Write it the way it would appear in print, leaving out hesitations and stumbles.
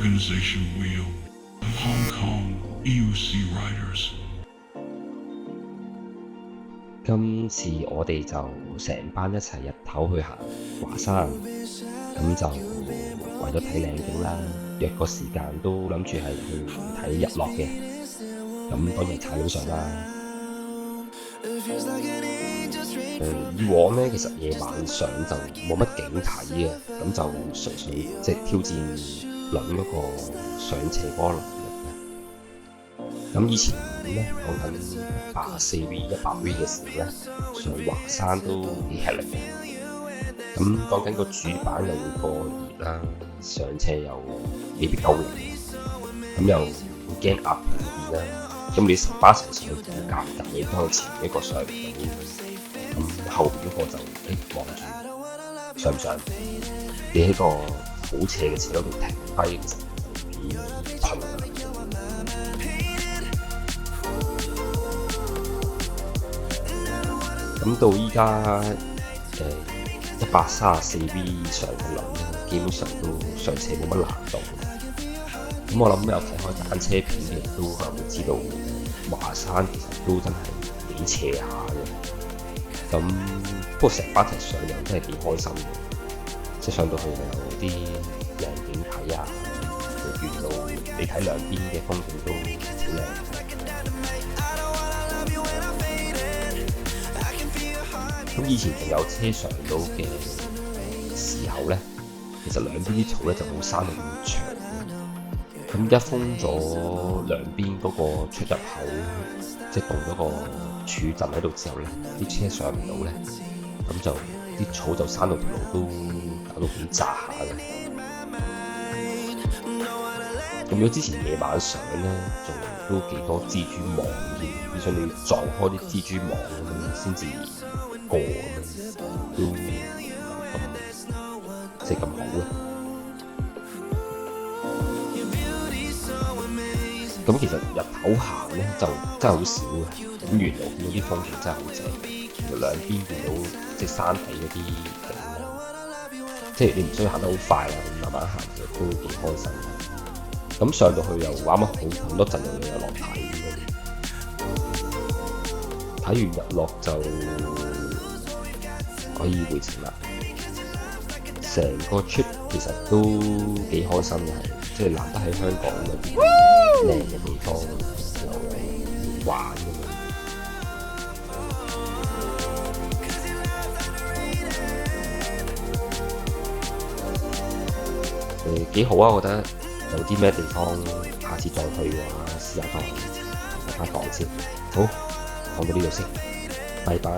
organization wheel of Hong Kong EUC riders. 今次我哋就成班一齊日頭去行華山，咁就為咗睇靚景啦，約個時間都諗住係去睇日落嘅，咁當然踩到上啦。以往呢，其實夜晚上就冇乜景睇嘅，咁就純粹即係挑戰輪嗰個上斜嗰個能力嘅。咁以前呢，講緊84V、100V 嘅時候呢，上華山都幾吃力嘅。咁講緊個主板又會過熱啦，上斜又未必夠力，咁又好驚壓平面啦。咁你成班成上去夾你都向前一個上唔到，咁後邊嗰個就望住上唔上？你喺個好斜嘅斜嗰度停低，其實幾困難。咁到依家134V 以上嘅輪，基本上都上斜冇乜難度。咁我諗有睇開單車片嘅人都可能會知道，華山其實都真係幾斜下嘅。咁不過成班一齊上又真係幾開心嘅，即係上到去有啲靚景睇啊，沿路你睇兩邊嘅風景都好靚。咁以前仲有車上到嘅時候呢，其實兩邊啲草咧就冇生到咁長嘅。咁一封咗兩邊嗰個出入口，即係動咗個柱陣喺度之後呢，啲車上唔到呢，咁就啲草就生到條路都搞到幾窄下嘅。咁如果之前夜晚上呢，仲都幾多蜘蛛網嘅，你想你撞開啲蜘蛛網咁樣先至過咁樣，都即係咁好啊！咁其實日頭行咧就真係好少嘅，咁沿路見到啲風景真係好正，兩邊見到即係山體嗰啲景啦，即係你唔需要行得好快啦，慢慢行其實都幾開心。咁上到去又玩咗好多陣，又有落睇，睇完日落就可以回程啦。成個 trip 其實都幾開心嘅，即係難得喺香港嗰啲靚嘅地方又玩咁樣。幾好啊！我覺得有啲咩地方下次再去嘅話，試下同大家講先。好，講到呢度先，拜拜。